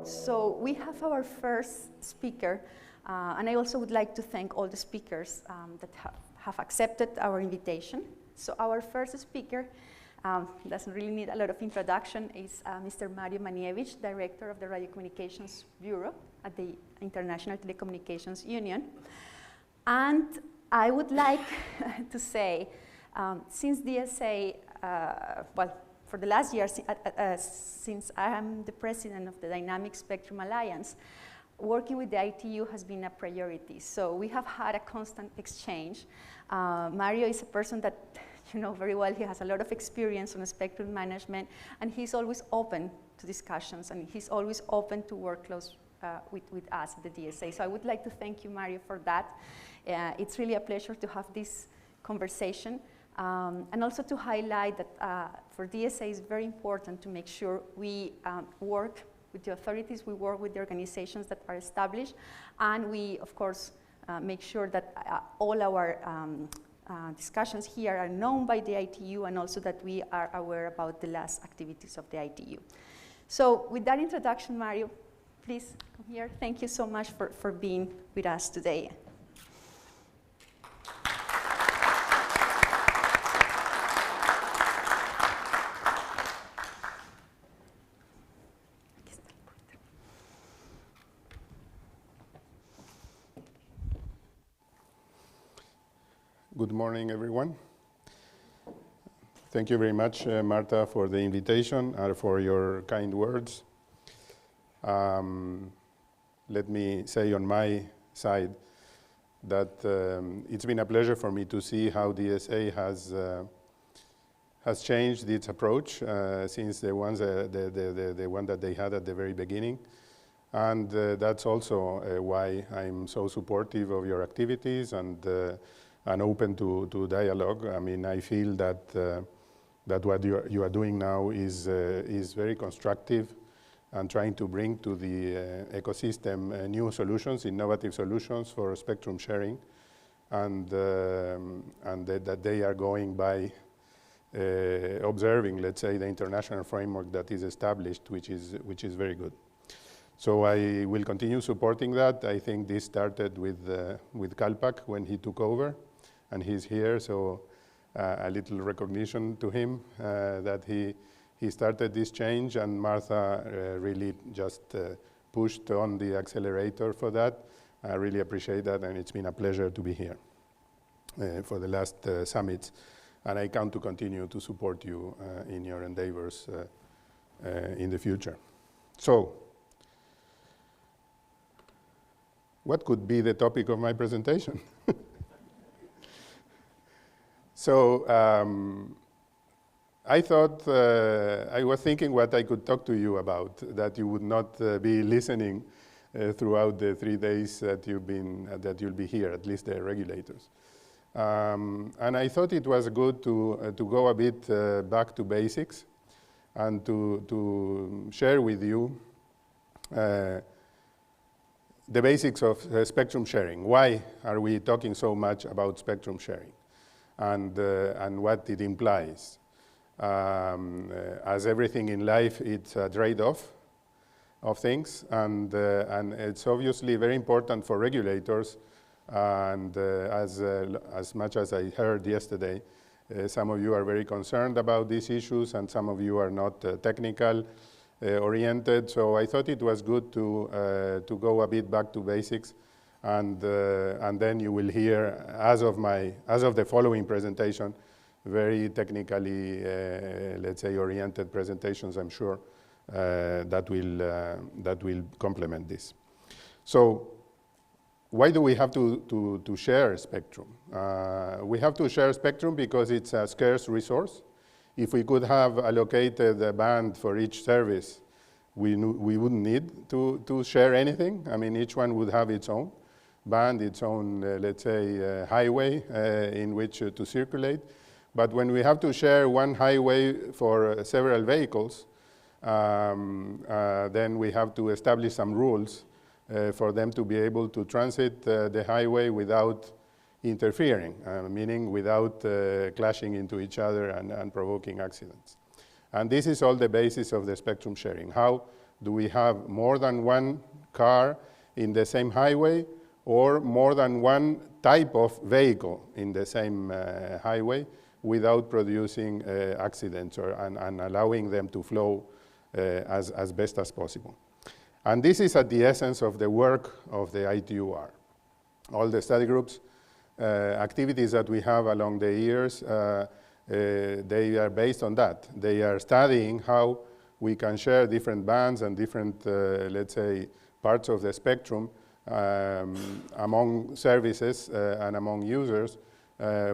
So we have our first speaker, and I also would like to thank all the speakers that have accepted our invitation. So our first speaker doesn't really need a lot of introduction, is Mr. Maniewicz, Director of the Radiocommunications Bureau at the International Telecommunications Union. And I would like to say, since DSA, well, for the last year, since I am the president of the Dynamic Spectrum Alliance, working with the ITU has been a priority. So we have had a constant exchange. Mario is a person that you know very well. He has a lot of experience on spectrum management, and he's always open to discussions, and he's always open to work close with us at the DSA. So I would like to thank you, Mario, for that. It's really a pleasure to have this conversation. And also to highlight that for DSA it's very important to make sure we work with the authorities, we work with the organizations that are established, and we, of course, make sure that all our discussions here are known by the ITU, and also that we are aware about the last activities of the ITU. So with that introduction, Mario, please come here. Thank you so much for being with us today. Good morning, everyone. Thank you very much, Marta, for the invitation and for your kind words. Let me say on my side that it's been a pleasure for me to see how DSA has changed its approach since the one that they had at the very beginning. And that's also why I'm so supportive of your activities and open to dialogue. I mean, I feel that that what you are doing now is very constructive and trying to bring to the ecosystem new solutions, innovative solutions for spectrum sharing, and that they are going by observing, let's say, the international framework that is established, which is very good. So I will continue supporting that. I think this started with Kalpak when he took over, and he's here, so a little recognition to him that he started this change, and Martha really just pushed on the accelerator for that. I really appreciate that, and it's been a pleasure to be here for the last summits, and I count to continue to support you in your endeavors in the future. So, what could be the topic of my presentation? So I thought, I was thinking what I could talk to you about, that you would not be listening throughout the 3 days that you'll be here, at least the regulators. And I thought it was good to go a bit back to basics and to share with you the basics of spectrum sharing. Why are we talking so much about spectrum sharing? And what it implies. As everything in life, it's a trade-off of things, and it's obviously very important for regulators. And as much as I heard yesterday, some of you are very concerned about these issues, and some of you are not technical oriented. So I thought it was good to go a bit back to basics. And then you will hear, as of the following presentation, very technically, let's say, oriented presentations, I'm sure, that will complement this. So, why do we have to share spectrum? We have to share spectrum because it's a scarce resource. If we could have allocated a band for each service, we wouldn't need to share anything. I mean, each one would have its own band, its own, let's say, highway in which to circulate. But when we have to share one highway for several vehicles, then we have to establish some rules for them to be able to transit the highway without interfering, meaning without clashing into each other and provoking accidents. And this is all the basis of the spectrum sharing. How Do we have more than one car in the same highway, or more than one type of vehicle in the same highway without producing accidents and allowing them to flow as best as possible? And this is at the essence of the work of the ITUR. All the study groups, activities that we have along the years, they are based on that. They are studying how we can share different bands and different, let's say, parts of the spectrum among services and among users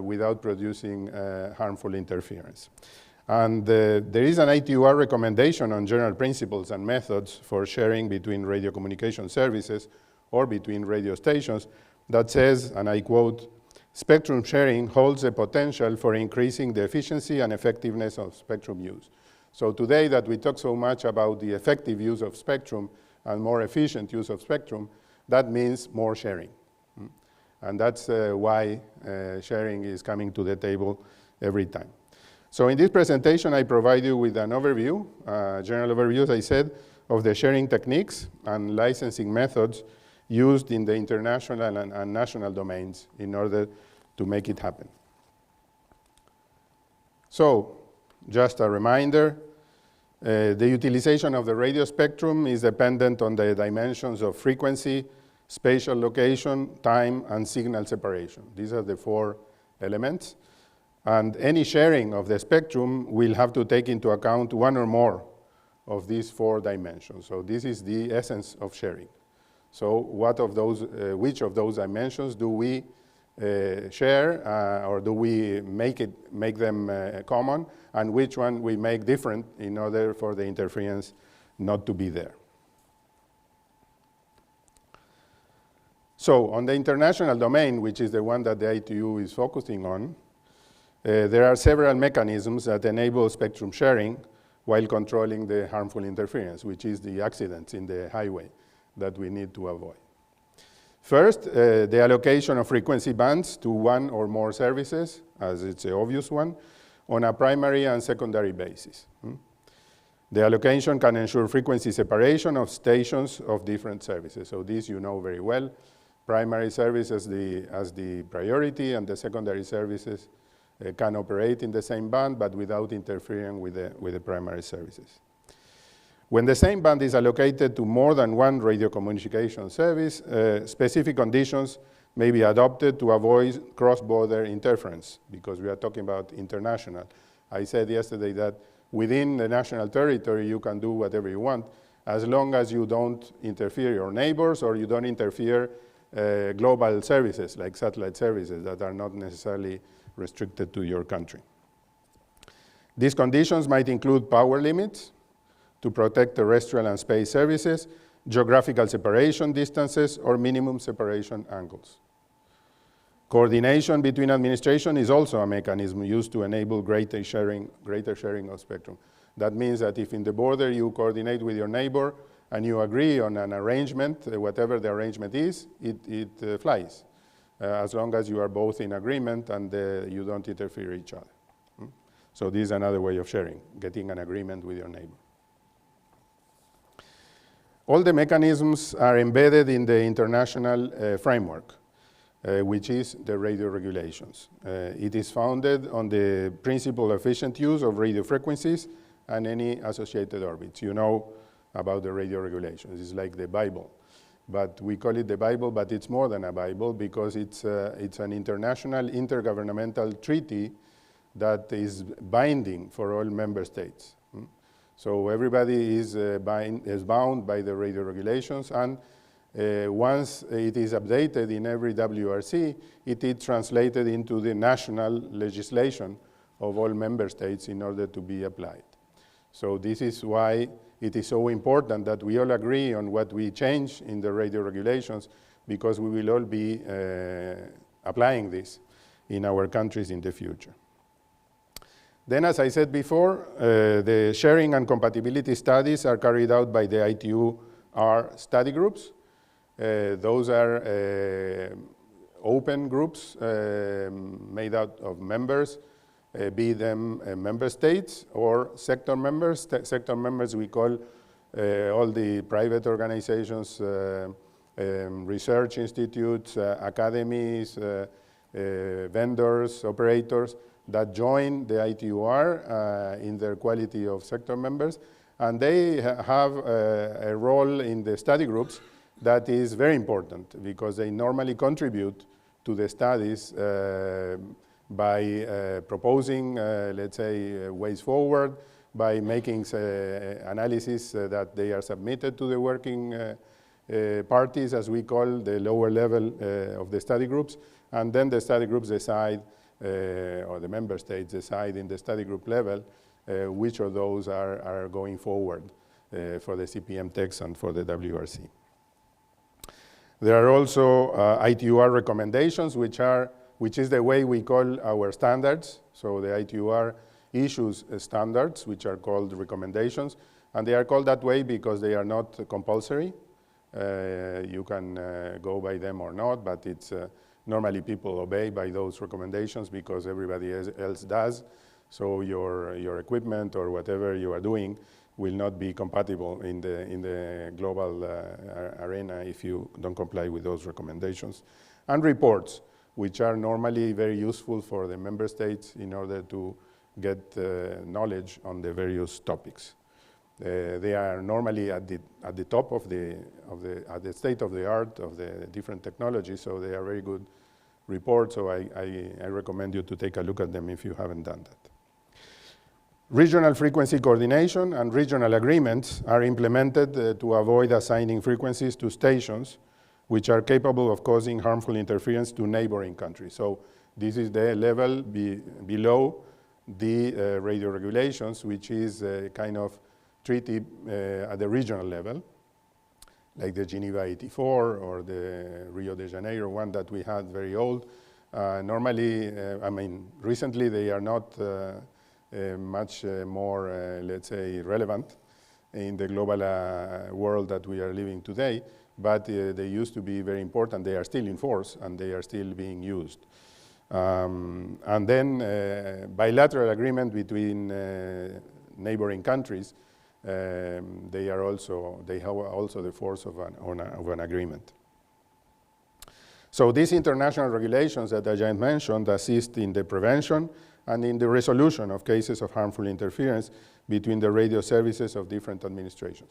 without producing harmful interference. And there is an ITUR recommendation on general principles and methods for sharing between radio communication services or between radio stations that says, and I quote, "Spectrum sharing holds the potential for increasing the efficiency and effectiveness of spectrum use." So today that we talk so much about the effective use of spectrum and more efficient use of spectrum, that means more sharing. And that's why sharing is coming to the table every time. So in this presentation, I provide you with an overview, general overview, as I said, of the sharing techniques and licensing methods used in the international and national domains in order to make it happen. So, just a reminder, the utilization of the radio spectrum is dependent on the dimensions of frequency, spatial location, time, and signal separation. These are the 4 elements. And any sharing of the spectrum will have to take into account one or more of these 4 dimensions. So this is the essence of sharing. So which of those dimensions do we share, or do we make them common, and which one we make different in order for the interference not to be there? So on the international domain, which is the one that the ITU is focusing on, there are several mechanisms that enable spectrum sharing while controlling the harmful interference, which is the accidents in the highway that we need to avoid. First, the allocation of frequency bands to one or more services, as it's the obvious one, on a primary and secondary basis. The allocation can ensure frequency separation of stations of different services. So this you know very well. Primary service as the priority, and the secondary services can operate in the same band, but without interfering with the primary services. When the same band is allocated to more than one radio communication service, specific conditions may be adopted to avoid cross-border interference, because we are talking about international. I said yesterday that within the national territory, you can do whatever you want, as long as you don't interfere your neighbors or you don't interfere global services, like satellite services, that are not necessarily restricted to your country. These conditions might include power limits to protect terrestrial and space services, geographical separation distances, or minimum separation angles. Coordination between administration is also a mechanism used to enable greater sharing of spectrum. That means that if in the border you coordinate with your neighbor and you agree on an arrangement, whatever the arrangement is, it flies, as long as you are both in agreement and you don't interfere each other. So this is another way of sharing, getting an agreement with your neighbor. All the mechanisms are embedded in the international framework, which is the radio regulations. It is founded on the principle of efficient use of radio frequencies and any associated orbits. You know about the radio regulations. It's like the Bible. But we call it the Bible, but it's more than a Bible, because it's an international intergovernmental treaty that is binding for all member states. So everybody is bound by the radio regulations, and once it is updated in every WRC, it is translated into the national legislation of all member states in order to be applied. So this is why it is so important that we all agree on what we change in the radio regulations, because we will all be applying this in our countries in the future. Then, as I said before, the sharing and compatibility studies are carried out by the ITUR study groups. Those are open groups made out of members, be them member states or sector members. Sector members we call all the private organizations, research institutes, academies, vendors, operators that join the ITUR in their quality of sector members. And they have a role in the study groups that is very important because they normally contribute to the studies by proposing, let's say, ways forward, by making analysis that they are submitted to the working parties, as we call the lower level of the study groups, and then the study groups decide, or the member states decide in the study group level, which of those are going forward for the CPM text and for the WRC. There are also ITUR recommendations, which is the way we call our standards. So the ITUR issues standards, which are called recommendations, and they are called that way because they are not compulsory. You can go by them or not, but it's normally people obey by those recommendations because everybody else does. So your equipment or whatever you are doing will not be compatible in the global arena if you don't comply with those recommendations. And reports, which are normally very useful for the member states in order to get knowledge on the various topics. They are normally at the top of the state of the art of the different technologies, so they are very good reports. So I recommend you to take a look at them if you haven't done that. Regional frequency coordination and regional agreements are implemented to avoid assigning frequencies to stations which are capable of causing harmful interference to neighboring countries. So this is the level below the radio regulations, which is a kind of treaty at the regional level, like the Geneva 84 or the Rio de Janeiro one that we had, very old. Normally, recently they are not much more, let's say, relevant in the global world that we are living today, but they used to be very important. They are still in force and they are still being used. And then bilateral agreement between neighboring countries, they have also the force of an agreement. So these international regulations that I just mentioned assist in the prevention and in the resolution of cases of harmful interference between the radio services of different administrations.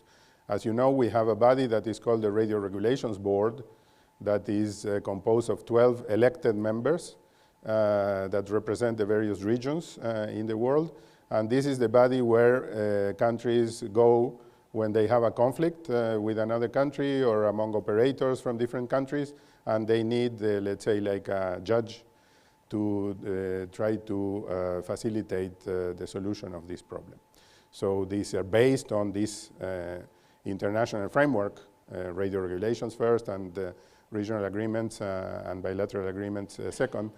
As you know, we have a body that is called the Radio Regulations Board that is composed of 12 elected members that represent the various regions in the world. And this is the body where countries go when they have a conflict with another country or among operators from different countries, and they need, let's say, like a judge to try to facilitate the solution of this problem. So these are based on this international framework, radio regulations first, and regional agreements and bilateral agreements second,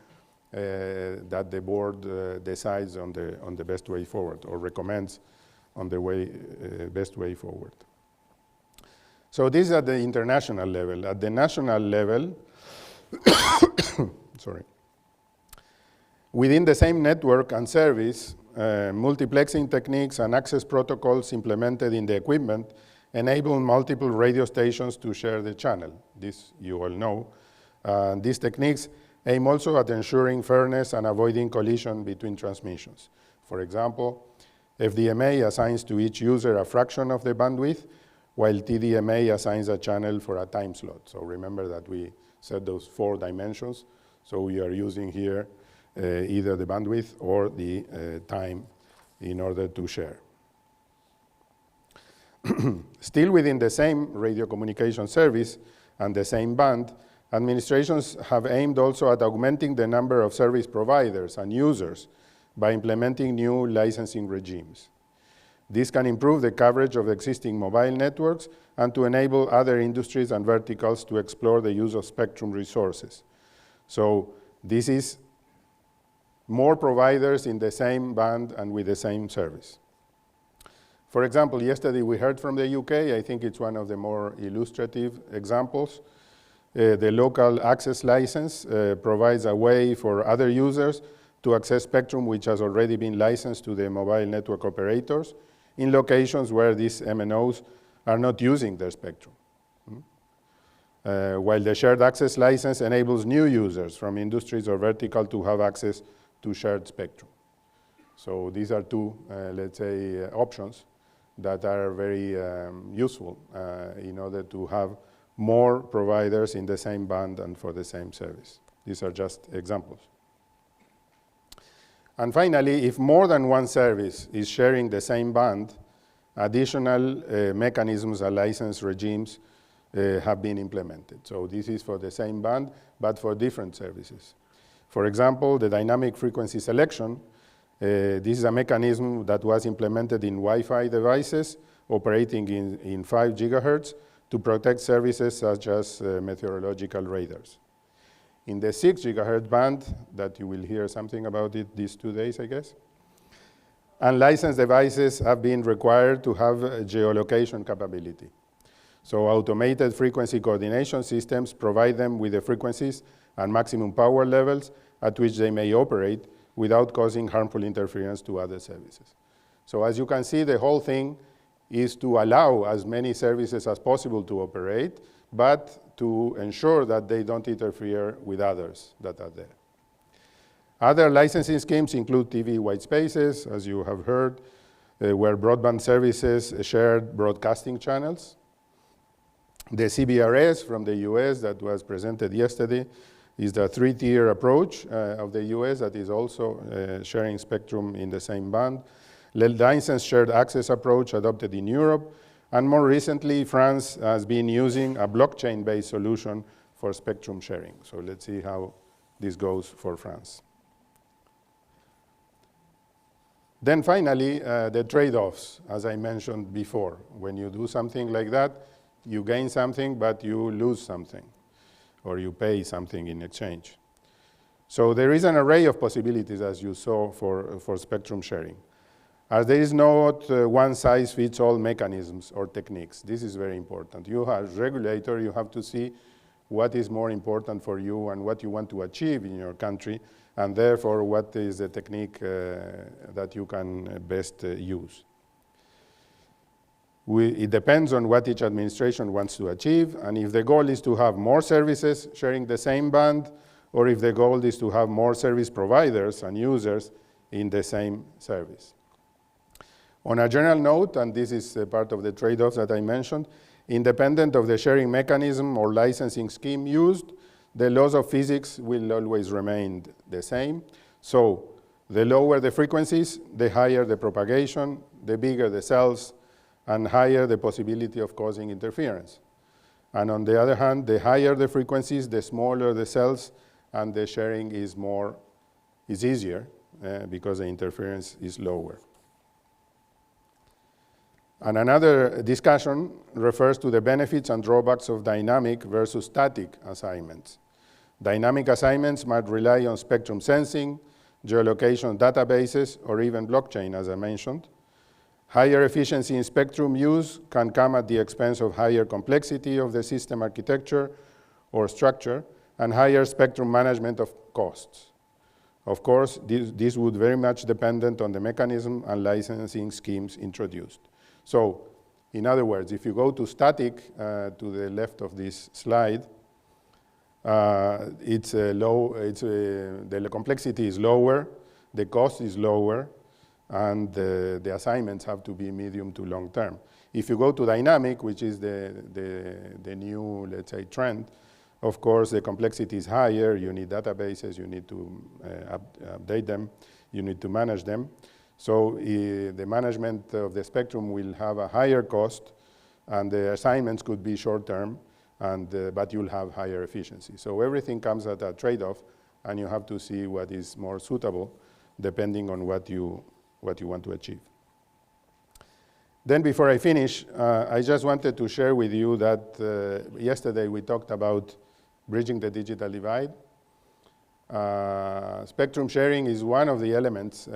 that the board decides on the best way forward or recommends on the best way forward. So this is at the international level. At the national level, sorry. Within the same network and service, multiplexing techniques and access protocols implemented in the equipment enable multiple radio stations to share the channel. This you all know. These techniques aim also at ensuring fairness and avoiding collision between transmissions. For example, FDMA assigns to each user a fraction of the bandwidth, while TDMA assigns a channel for a time slot. So remember that we set those 4 dimensions. So we are using here either the bandwidth or the time in order to share. Still within the same radio communication service and the same band, administrations have aimed also at augmenting the number of service providers and users by implementing new licensing regimes. This can improve the coverage of existing mobile networks and to enable other industries and verticals to explore the use of spectrum resources. So this is more providers in the same band and with the same service. For example, yesterday we heard from the UK, I think it's one of the more illustrative examples. The local access license provides a way for other users to access spectrum which has already been licensed to the mobile network operators in locations where these MNOs are not using their spectrum. While the shared access license enables new users from industries or vertical to have access to shared spectrum. So these are two, let's say, options that are very useful in order to have more providers in the same band and for the same service. These are just examples. And finally, if more than one service is sharing the same band, additional mechanisms and license regimes have been implemented. So this is for the same band, but for different services. For example, the dynamic frequency selection, this is a mechanism that was implemented in Wi-Fi devices operating in 5 gigahertz to protect services such as meteorological radars. In the 6 gigahertz band, that you will hear something about it these 2 days, I guess, unlicensed devices have been required to have geolocation capability. So automated frequency coordination systems provide them with the frequencies and maximum power levels at which they may operate without causing harmful interference to other services. So as you can see, the whole thing is to allow as many services as possible to operate, but to ensure that they don't interfere with others that are there. Other licensing schemes include TV white spaces, as you have heard, where broadband services shared broadcasting channels. The CBRS from the US that was presented yesterday is the 3-tier approach of the US that is also sharing spectrum in the same band. The licensed shared access approach adopted in Europe, and more recently, France has been using a blockchain-based solution for spectrum sharing. So let's see how this goes for France. Then finally, the trade-offs, as I mentioned before. When you do something like that, you gain something, but you lose something, or you pay something in exchange. So there is an array of possibilities, as you saw, for spectrum sharing. As there is not one-size-fits-all mechanisms or techniques. This is very important. You as regulator, you have to see what is more important for you and what you want to achieve in your country, and therefore what is the technique that you can best use. It depends on what each administration wants to achieve, and if the goal is to have more services sharing the same band, or if the goal is to have more service providers and users in the same service. On a general note, and this is part of the trade-offs that I mentioned, independent of the sharing mechanism or licensing scheme used, the laws of physics will always remain the same. So the lower the frequencies, the higher the propagation, the bigger the cells, and higher the possibility of causing interference. And on the other hand, the higher the frequencies, the smaller the cells, and the sharing is easier because the interference is lower. And another discussion refers to the benefits and drawbacks of dynamic versus static assignments. Dynamic assignments might rely on spectrum sensing, geolocation databases, or even blockchain, as I mentioned. Higher efficiency in spectrum use can come at the expense of higher complexity of the system architecture or structure, and higher spectrum management of costs. Of course, this would very much depend on the mechanism and licensing schemes introduced. So, in other words, if you go to static, to the left of this slide, the complexity is lower, the cost is lower, and the assignments have to be medium to long term. If you go to dynamic, which is the new, let's say, trend, of course, the complexity is higher. You need databases, you need to update them, you need to manage them. So the management of the spectrum will have a higher cost, and the assignments could be short-term, but you'll have higher efficiency. So everything comes at a trade-off, and you have to see what is more suitable depending on what you want to achieve. Then before I finish, I just wanted to share with you that yesterday we talked about bridging the digital divide. Spectrum sharing is one of the elements,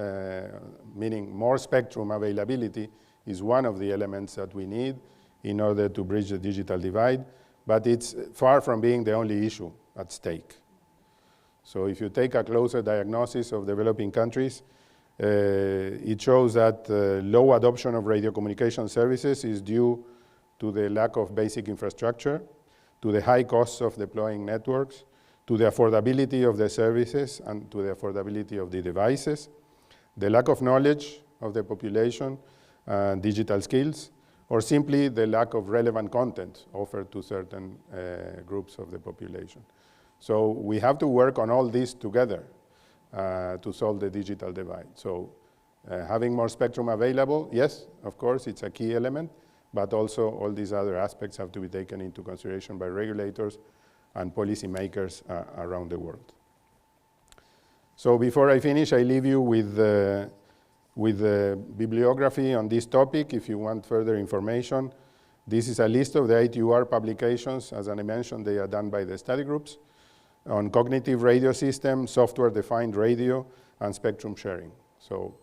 meaning more spectrum availability is one of the elements that we need in order to bridge the digital divide, but it's far from being the only issue at stake. So if you take a closer diagnosis of developing countries, it shows that low adoption of radiocommunication services is due to the lack of basic infrastructure, to the high costs of deploying networks, to the affordability of the services and to the affordability of the devices, the lack of knowledge of the population, digital skills, or simply the lack of relevant content offered to certain groups of the population. So we have to work on all these together to solve the digital divide. So having more spectrum available, yes, of course, it's a key element, but also all these other aspects have to be taken into consideration by regulators and policymakers around the world. So before I finish, I leave you with the bibliography on this topic. If you want further information, this is a list of the ITUR publications. As I mentioned, they are done by the study groups on cognitive radio systems, software-defined radio, and spectrum sharing. So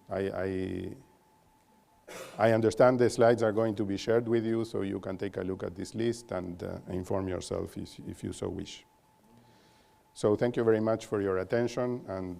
I understand the slides are going to be shared with you, so you can take a look at this list and inform yourself if you so wish. So thank you very much for your attention, and